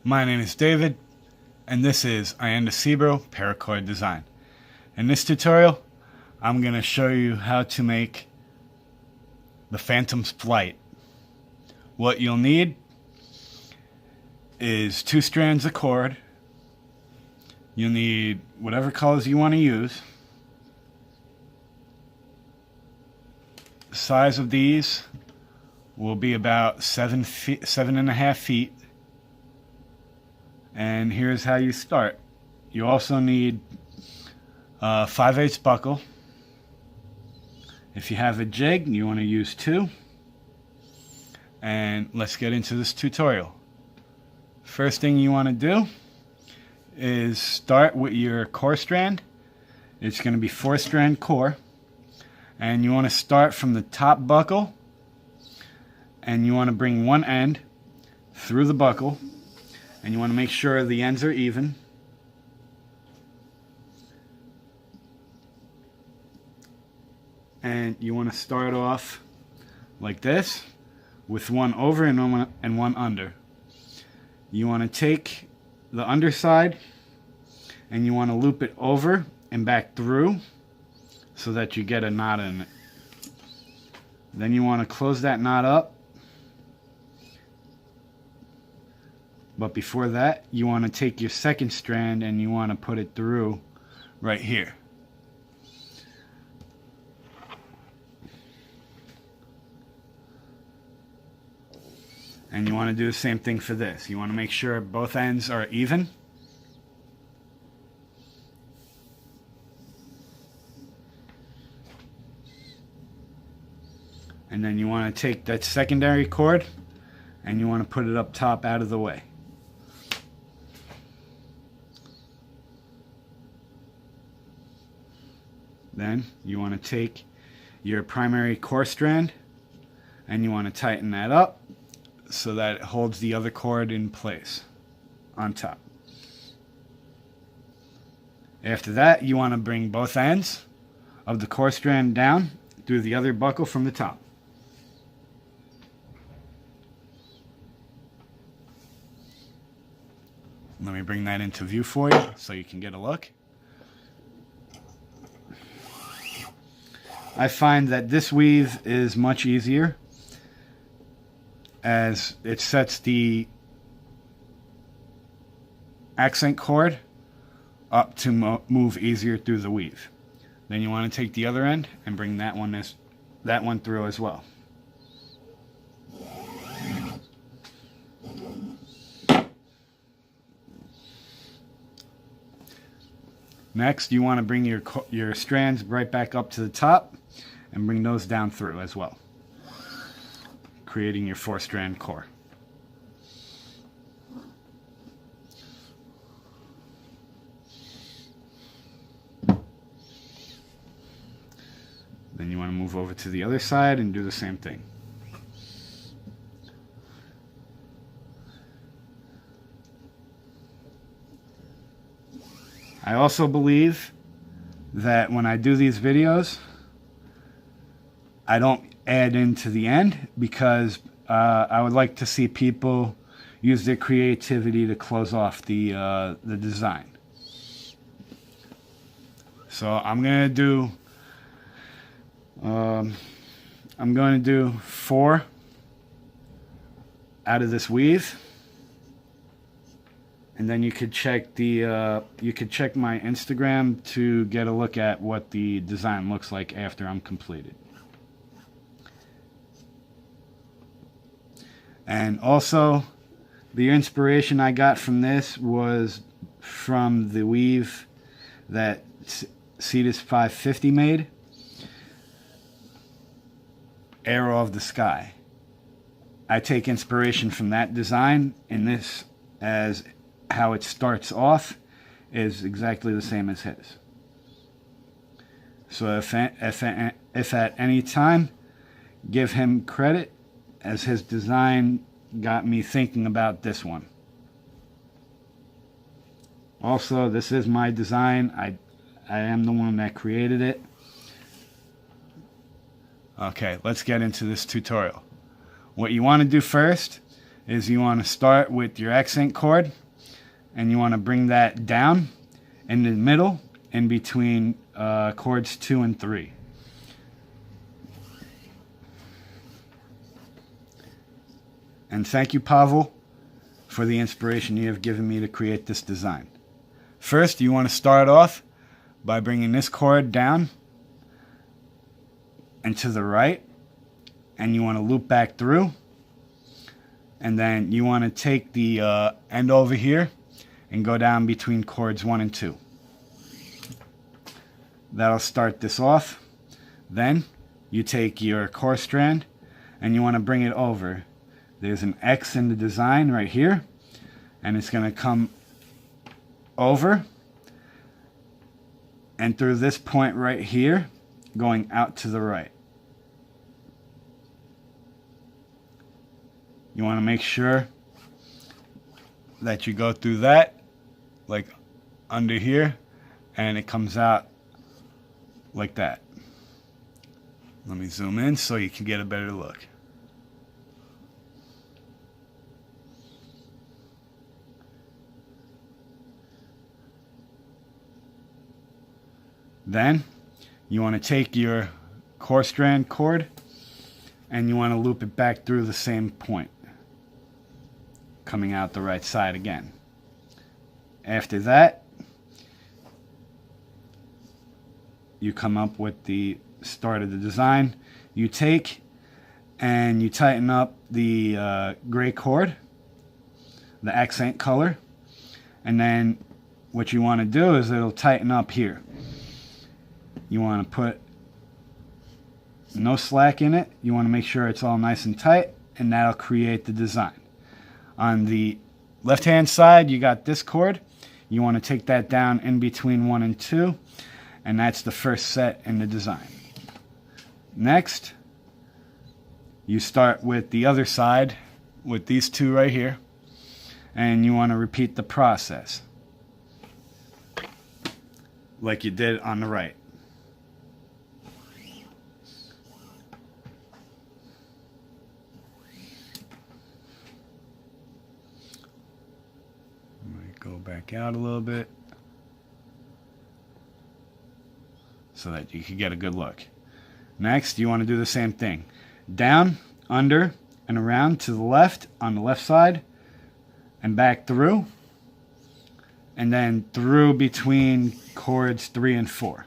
My name is David, and this is Ianda Cibro Paracord Design. In this tutorial, I'm going to show you how to make the Phantom's Flight. What you'll need is 2 strands of cord. You'll need whatever colors you want to use. The size of these will be about 7.5 feet. And here's how you start. You also need a 5/8 buckle. If you have a jig, you want to use 2. And let's get into this tutorial. First thing you want to do is start with your core strand. It's going to be 4-strand core. And you want to start from the top buckle. And you want to bring one end through the buckle. And you want to make sure the ends are even. And you want to start off like this with one over and one under. You want to take the underside and you want to loop it over and back through so that you get a knot in it. Then you want to close that knot up. But before that, you want to take your second strand and you want to put it through right here. And you want to do the same thing for this. You want to make sure both ends are even. And then you want to take that secondary cord and you want to put it up top out of the way. Then you want to take your primary core strand and you want to tighten that up so that it holds the other cord in place on top. After that, you want to bring both ends of the core strand down through the other buckle from the top. Let me bring that into view for you so you can get a look. I find that this weave is much easier as it sets the accent cord up to move easier through the weave. Then you want to take the other end and bring that one through as well. Next, you want to bring your strands right back up to the top and bring those down through as well, creating your 4-strand core. Then you want to move over to the other side and do the same thing. I also believe that when I do these videos, I don't add into the end because I would like to see people use their creativity to close off the design. So I'm going to do 4 out of this weave. And then you could check my Instagram to get a look at what the design looks like after I'm completed. And also, the inspiration I got from this was from the weave that Cetus 550 made, Arrow of the Sky. I take inspiration from that design, and this, as how it starts off, is exactly the same as his. So if at any time, give him credit, as his design got me thinking about this one. Also, this is my design. I am the one that created it. Okay, let's get into this tutorial. What you want to do first is you want to start with your accent cord, and you want to bring that down in the middle in between cords 2 and 3. And thank you, Pavel, for the inspiration you have given me to create this design. First, you want to start off by bringing this cord down and to the right, and you want to loop back through, and then you want to take the end over here and go down between cords 1 and 2. That'll start this off. Then you take your core strand and you want to bring it over. There's an X in the design right here, and it's going to come over and through this point right here, going out to the right. You want to make sure that you go through that, like under here, and it comes out like that. Let me zoom in so you can get a better look. Then you want to take your core strand cord and you want to loop it back through the same point, coming out the right side again. After that, you come up with the start of the design. You take and you tighten up the gray cord, the accent color, and then what you want to do is it'll tighten up here. You want to put no slack in it. You want to make sure it's all nice and tight, and that'll create the design. On the left hand side, you got this cord. You want to take that down in between 1 and 2, and that's the first set in the design. Next, you start with the other side with these two right here, and you want to repeat the process like you did on the right. Go back out a little bit so that you can get a good look. Next, you want to do the same thing. Down, under, and around to the left on the left side, and back through, and then through between cords 3 and 4.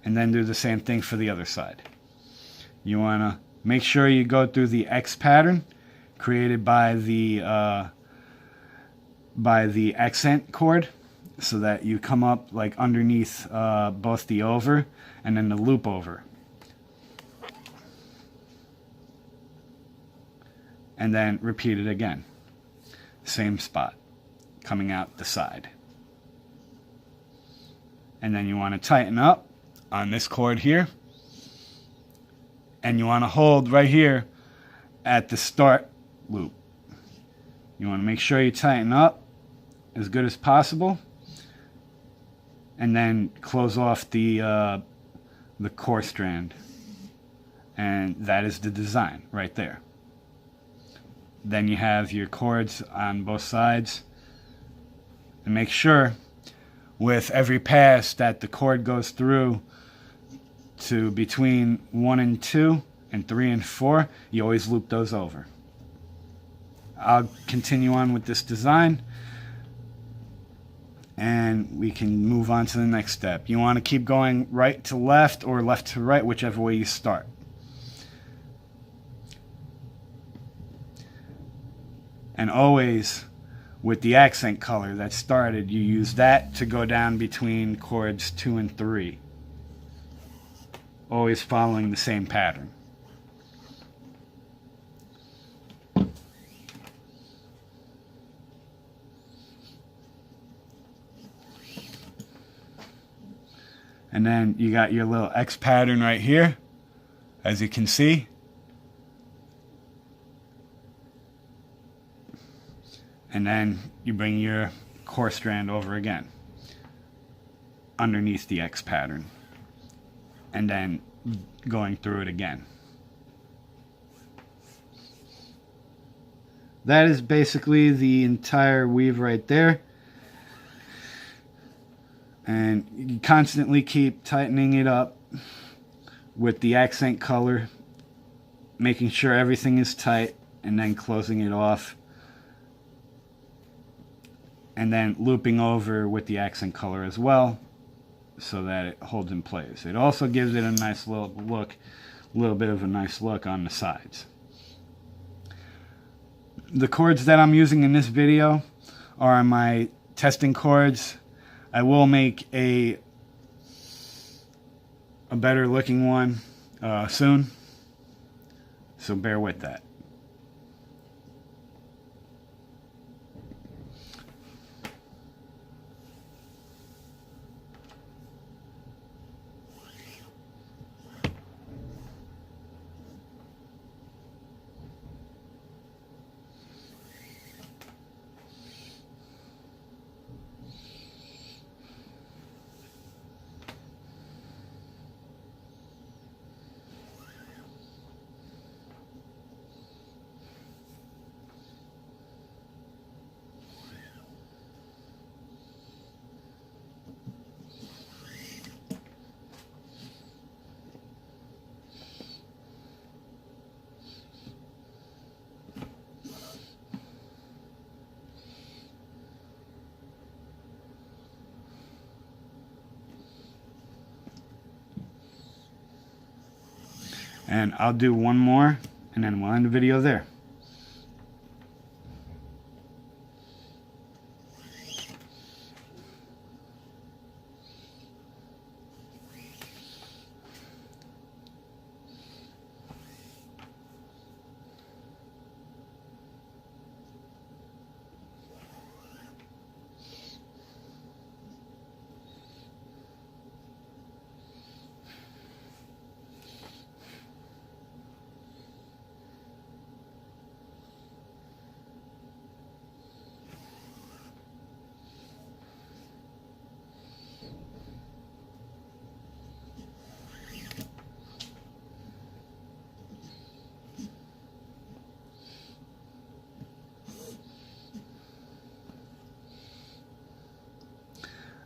And then do the same thing for the other side. You want to make sure you go through the X pattern created by the accent cord, so that you come up like underneath both the over and then the loop over, and then repeat it again, same spot, coming out the side. And then you want to tighten up on this cord here, and you want to hold right here at the start loop. You want to make sure you tighten up as good as possible, and then close off the core strand, and that is the design right there. Then you have your cords on both sides, and make sure with every pass that the cord goes through to between 1 and 2 and 3 and 4, you always loop those over. I'll continue on with this design, and we can move on to the next step. You want to keep going right to left or left to right, whichever way you start. And always with the accent color that started, you use that to go down between cords 2 and 3. Always following the same pattern. And then you got your little X pattern right here, as you can see. And then you bring your core strand over again, underneath the X pattern, and then going through it again. that is basically the entire weave right there. And you constantly keep tightening it up with the accent color, making sure everything is tight, and then closing it off, and then looping over with the accent color as well, so that it holds in place. It also gives it a nice little look, a little bit of a nice look on the sides. The cords that I'm using in this video are my testing cords. I will make a better looking one soon, so bear with that. And I'll do one more, and then we'll end the video there.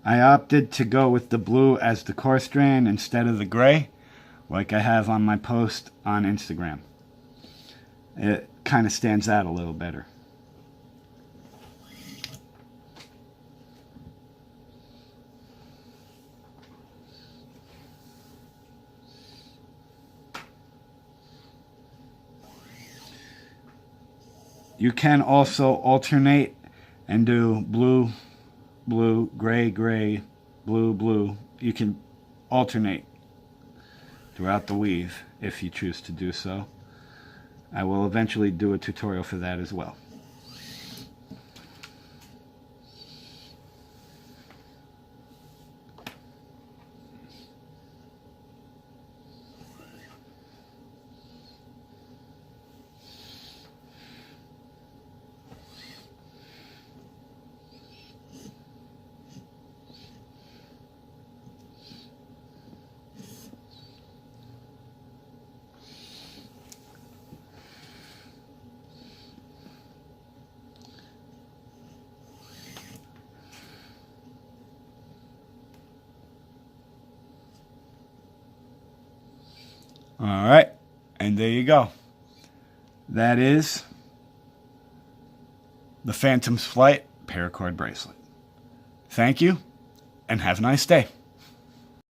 I opted to go with the blue as the core strand instead of the gray, like I have on my post on Instagram. It kind of stands out a little better. You can also alternate and do blue, blue, gray, gray, blue, blue. You can alternate throughout the weave if you choose to do so. I will eventually do a tutorial for that as well. Alright, and there you go. That is the Phantom's Flight Paracord bracelet. Thank you, and have a nice day.